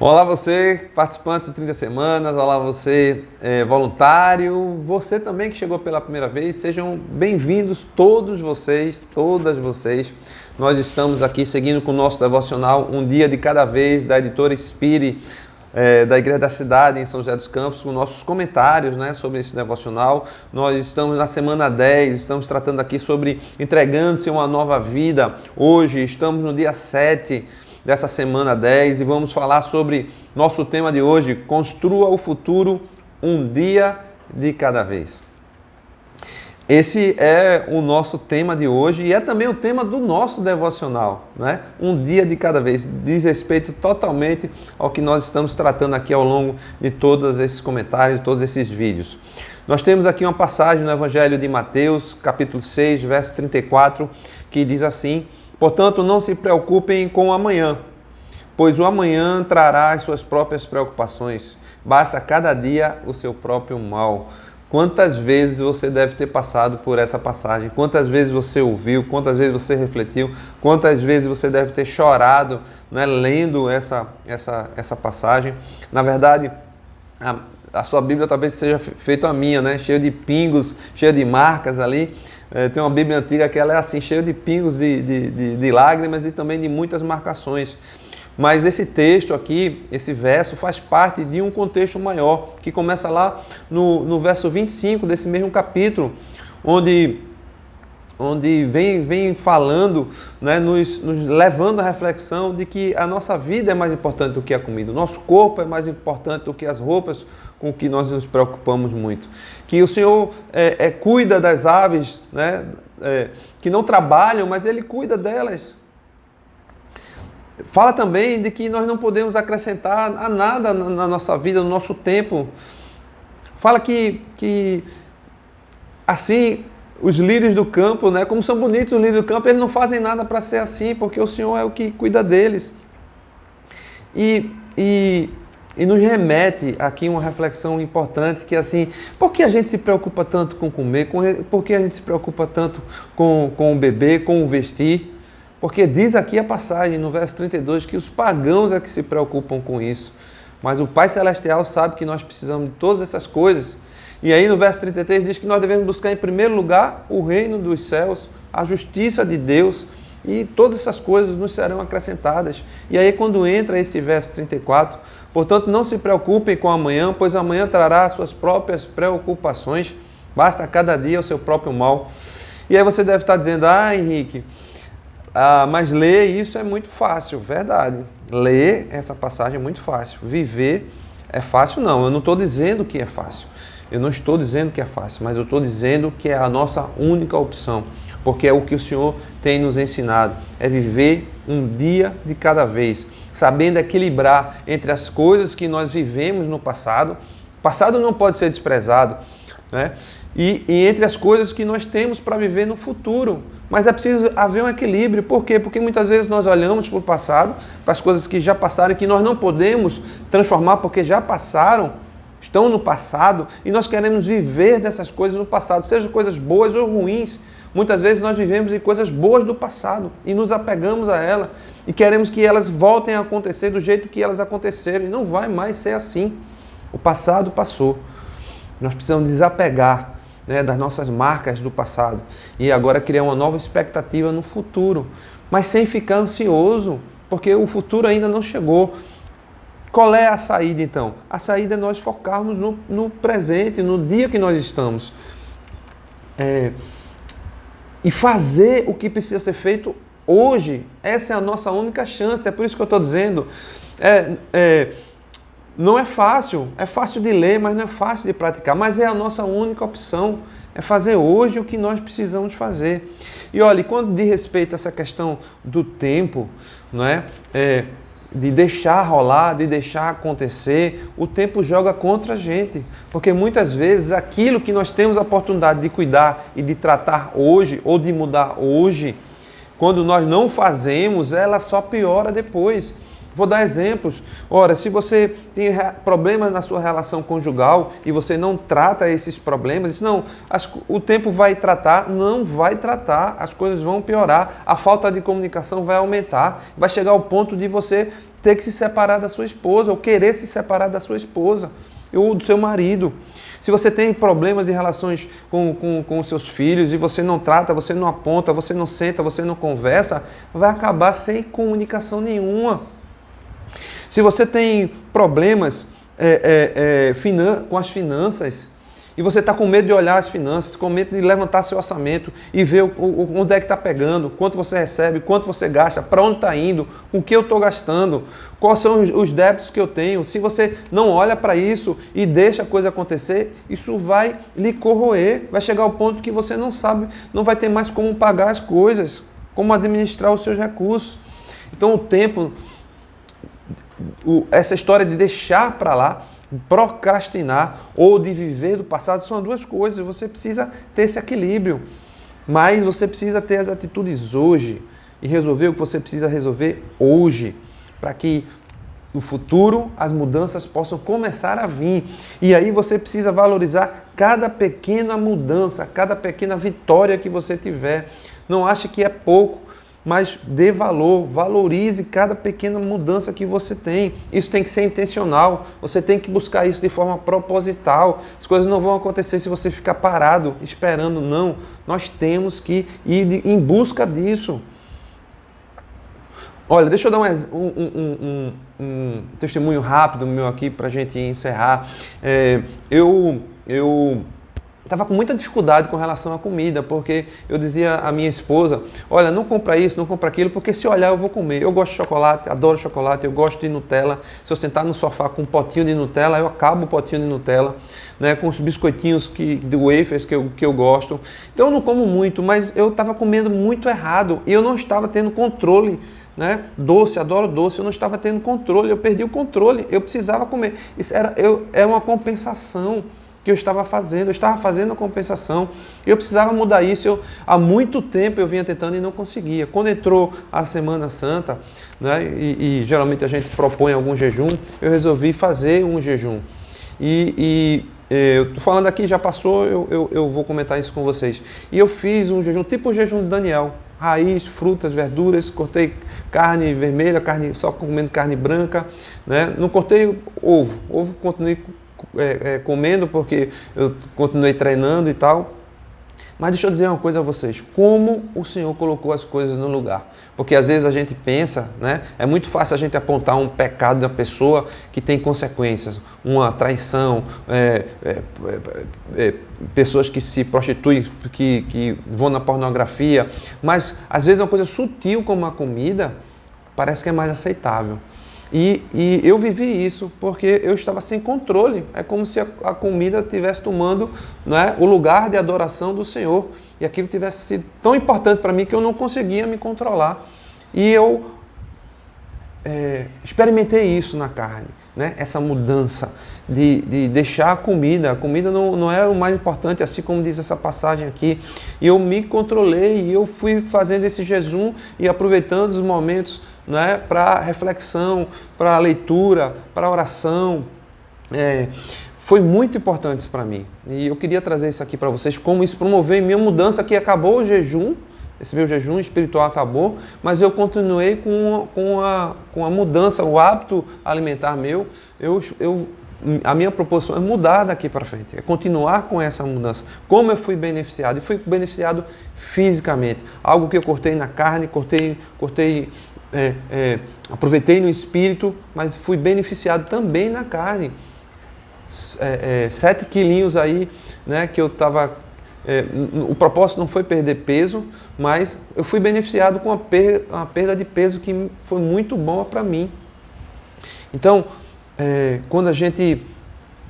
Olá você, participante do 30 Semanas, olá você, voluntário, você também que chegou pela primeira vez, sejam bem-vindos todos vocês, todas vocês. Nós estamos aqui seguindo com o nosso devocional Um Dia de Cada Vez, da editora Inspire, da Igreja da Cidade, em São José dos Campos, com nossos comentários, sobre esse devocional. Nós estamos na semana 10, estamos tratando aqui sobre entregando-se uma nova vida. Hoje estamos no dia 7 dessa semana 10 e vamos falar sobre nosso tema de hoje: construa o futuro um dia de cada vez. Esse é o nosso tema de hoje e é também o tema do nosso devocional, Um dia de cada vez. Diz respeito totalmente ao que nós estamos tratando aqui ao longo de todos esses comentários, de todos esses vídeos. Nós temos aqui uma passagem no Evangelho de Mateus, capítulo 6, verso 34, que diz assim: portanto, não se preocupem com o amanhã, pois o amanhã trará as suas próprias preocupações. Basta cada dia o seu próprio mal. Quantas vezes você deve ter passado por essa passagem? Quantas vezes você ouviu? Quantas vezes você refletiu? Quantas vezes você deve ter chorado, lendo essa passagem? Na verdade, a sua Bíblia talvez seja feita a minha, cheia de pingos, cheia de marcas ali. Tem uma Bíblia antiga que ela é assim, cheia de pingos de lágrimas e também de muitas marcações. Mas esse texto aqui, esse verso, faz parte de um contexto maior, que começa lá no verso 25 desse mesmo capítulo, onde vem falando, nos levando à reflexão de que a nossa vida é mais importante do que a comida, o nosso corpo é mais importante do que as roupas com que nós nos preocupamos muito. Que o Senhor cuida das aves, que não trabalham, mas Ele cuida delas. Fala também de que nós não podemos acrescentar a nada na nossa vida, no nosso tempo. Fala que assim, os lírios do campo, como são bonitos os lírios do campo, eles não fazem nada para ser assim, porque o Senhor é o que cuida deles. E nos remete aqui uma reflexão importante, que é assim: por que a gente se preocupa tanto com comer? Por que a gente se preocupa tanto com o beber, com o vestir? Porque diz aqui a passagem, no verso 32, que os pagãos é que se preocupam com isso. Mas o Pai Celestial sabe que nós precisamos de todas essas coisas. E aí no verso 33 diz que nós devemos buscar em primeiro lugar o reino dos céus, a justiça de Deus, e todas essas coisas nos serão acrescentadas. E aí quando entra esse verso 34, portanto não se preocupem com amanhã, pois amanhã trará as suas próprias preocupações, basta cada dia o seu próprio mal. E aí você deve estar dizendo: Henrique, mas ler isso é muito fácil. Verdade, ler essa passagem é muito fácil. Viver é fácil? Não, eu não estou dizendo que é fácil. Eu não estou dizendo que é fácil, mas eu estou dizendo que é a nossa única opção, porque é o que o Senhor tem nos ensinado, é viver um dia de cada vez, sabendo equilibrar entre as coisas que nós vivemos no passado. O passado não pode ser desprezado, E entre as coisas que nós temos para viver no futuro. Mas é preciso haver um equilíbrio. Por quê? Porque muitas vezes nós olhamos para o passado, para as coisas que já passaram e que nós não podemos transformar porque já passaram, estão no passado, e nós queremos viver dessas coisas no passado, sejam coisas boas ou ruins. Muitas vezes nós vivemos em coisas boas do passado e nos apegamos a elas e queremos que elas voltem a acontecer do jeito que elas aconteceram. E não vai mais ser assim. O passado passou. Nós precisamos desapegar das nossas marcas do passado e agora criar uma nova expectativa no futuro, mas sem ficar ansioso, porque o futuro ainda não chegou. Qual é a saída então? A saída é nós focarmos no presente, no dia que nós estamos, e fazer o que precisa ser feito hoje. Essa é a nossa única chance. É por isso que eu estou dizendo, não é fácil de ler, mas não é fácil de praticar, mas é a nossa única opção, é fazer hoje o que nós precisamos fazer. E olha, quando diz respeito a essa questão do tempo, de deixar rolar, de deixar acontecer, o tempo joga contra a gente, porque muitas vezes aquilo que nós temos a oportunidade de cuidar e de tratar hoje, ou de mudar hoje, quando nós não fazemos, ela só piora depois. Vou dar exemplos. Ora, se você tem problemas na sua relação conjugal e você não trata esses problemas, o tempo vai tratar, não vai tratar, as coisas vão piorar, a falta de comunicação vai aumentar, vai chegar ao ponto de você ter que se separar da sua esposa, ou querer se separar da sua esposa, ou do seu marido. Se você tem problemas de relações com os seus filhos e você não trata, você não aponta, você não senta, você não conversa, vai acabar sem comunicação nenhuma. Se você tem problemas com as finanças, e você está com medo de olhar as finanças, com medo de levantar seu orçamento e ver onde é que está pegando, quanto você recebe, quanto você gasta, para onde está indo, com o que eu estou gastando, quais são os débitos que eu tenho. Se você não olha para isso e deixa a coisa acontecer, isso vai lhe corroer, vai chegar ao ponto que você não sabe, não vai ter mais como pagar as coisas, como administrar os seus recursos. Então o tempo, essa história de deixar para lá, procrastinar ou de viver do passado são duas coisas. Você precisa ter esse equilíbrio, mas você precisa ter as atitudes hoje e resolver o que você precisa resolver hoje, para que no futuro as mudanças possam começar a vir. E aí você precisa valorizar cada pequena mudança, cada pequena vitória que você tiver. Não ache que é pouco, mas dê valor, valorize cada pequena mudança que você tem. Isso tem que ser intencional, você tem que buscar isso de forma proposital. As coisas não vão acontecer se você ficar parado, esperando, não. Nós temos que ir em busca disso. Olha, deixa eu dar um testemunho rápido meu aqui para a gente encerrar. Eu estava com muita dificuldade com relação à comida, porque eu dizia à minha esposa, olha, não compra isso, não compra aquilo, porque se olhar eu vou comer. Eu gosto de chocolate, adoro chocolate, eu gosto de Nutella. Se eu sentar no sofá com um potinho de Nutella, eu acabo o potinho de Nutella, né, com os biscoitinhos de wafers que eu gosto. Então eu não como muito, mas eu estava comendo muito errado e eu não estava tendo controle, né? Doce, adoro doce, eu não estava tendo controle, eu perdi o controle, eu precisava comer. Isso era uma compensação que eu estava fazendo a compensação, eu precisava mudar isso. Há muito tempo eu vinha tentando e não conseguia. Quando entrou a Semana Santa, né, e geralmente a gente propõe algum jejum, eu resolvi fazer um jejum. Eu estou falando aqui, já passou, eu vou comentar isso com vocês. E eu fiz um jejum, tipo o jejum de Daniel, raiz, frutas, verduras, cortei carne vermelha, só comendo carne branca, né? Não cortei ovo continuei comendo porque eu continuei treinando e tal. Mas deixa eu dizer uma coisa a vocês, como o Senhor colocou as coisas no lugar. Porque às vezes a gente pensa, né? É muito fácil a gente apontar um pecado da pessoa que tem consequências, uma traição, pessoas que se prostituem, que vão na pornografia. Mas às vezes uma coisa sutil como a comida parece que é mais aceitável. E eu vivi isso porque eu estava sem controle. É como se a comida estivesse tomando, né, o lugar de adoração do Senhor. E aquilo tivesse sido tão importante para mim que eu não conseguia me controlar. E eu experimentei isso na carne, né? Essa mudança de deixar a comida não é o mais importante, assim como diz essa passagem aqui. E eu me controlei e eu fui fazendo esse jejum e aproveitando os momentos, né, para reflexão, para leitura, para oração. Foi muito importante isso para mim. E eu queria trazer isso aqui para vocês, como isso promoveu em minha mudança, que acabou o jejum. Esse meu jejum espiritual acabou, mas eu continuei com a mudança, o hábito alimentar meu. A minha proposição é mudar daqui para frente, é continuar com essa mudança. Como eu fui beneficiado? E fui beneficiado fisicamente. Algo que eu cortei na carne, aproveitei no espírito, mas fui beneficiado também na carne. 7 quilinhos aí, né, que eu estava... o propósito não foi perder peso, mas eu fui beneficiado com uma perda de peso que foi muito boa para mim. Então, quando a gente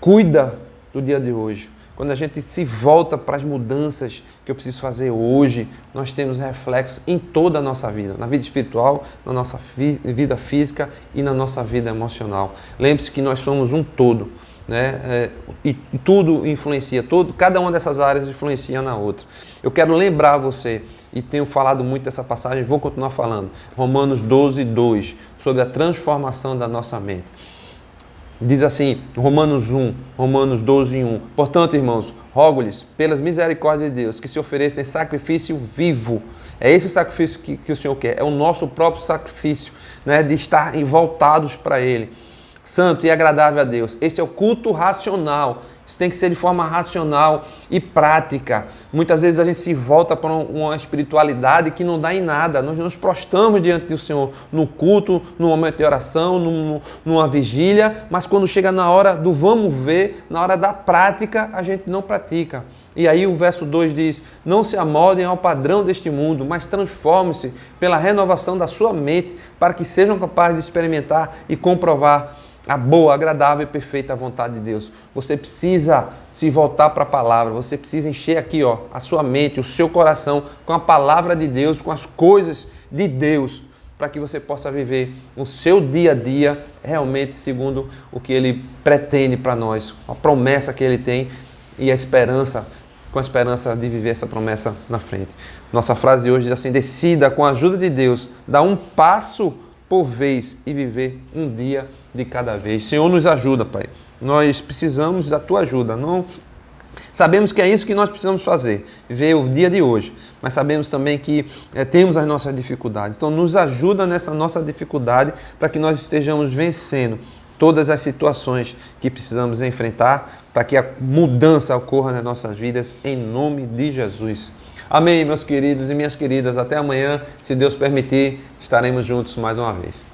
cuida do dia de hoje, quando a gente se volta para as mudanças que eu preciso fazer hoje, nós temos reflexos em toda a nossa vida, na vida espiritual, na nossa vida física e na nossa vida emocional. Lembre-se que nós somos um todo, né? E tudo influencia, cada uma dessas áreas influencia na outra. Eu quero lembrar você, e tenho falado muito dessa passagem, vou continuar falando, Romanos 12:2, sobre a transformação da nossa mente. Diz assim, Romanos 12:1, portanto, irmãos, rogo-lhes, pelas misericórdias de Deus, que se ofereçam em sacrifício vivo, É esse sacrifício que o Senhor quer, é o nosso próprio sacrifício, né, de estar voltados para Ele. Santo e agradável a Deus. Esse é o culto racional. Isso tem que ser de forma racional e prática. Muitas vezes a gente se volta para uma espiritualidade que não dá em nada. Nós nos prostramos diante do Senhor no culto, no momento de oração, numa vigília, mas quando chega na hora do vamos ver, na hora da prática, a gente não pratica. E aí o verso 2 diz, não se amoldem ao padrão deste mundo, mas transformem-se pela renovação da sua mente, para que sejam capazes de experimentar e comprovar a boa, agradável e perfeita vontade de Deus. Você precisa se voltar para a palavra, você precisa encher aqui a sua mente, o seu coração com a palavra de Deus, com as coisas de Deus, para que você possa viver o seu dia a dia realmente segundo o que Ele pretende para nós, a promessa que Ele tem e a esperança, com a esperança de viver essa promessa na frente. Nossa frase de hoje diz assim, decida com a ajuda de Deus, dar um passo por vez e viver um dia de cada vez. Senhor, nos ajuda, Pai. Nós precisamos da Tua ajuda. Não sabemos que é isso que nós precisamos fazer, viver o dia de hoje, mas sabemos também que temos as nossas dificuldades. Então, nos ajuda nessa nossa dificuldade para que nós estejamos vencendo todas as situações que precisamos enfrentar para que a mudança ocorra nas nossas vidas, em nome de Jesus. Amém, meus queridos e minhas queridas. Até amanhã, se Deus permitir, estaremos juntos mais uma vez.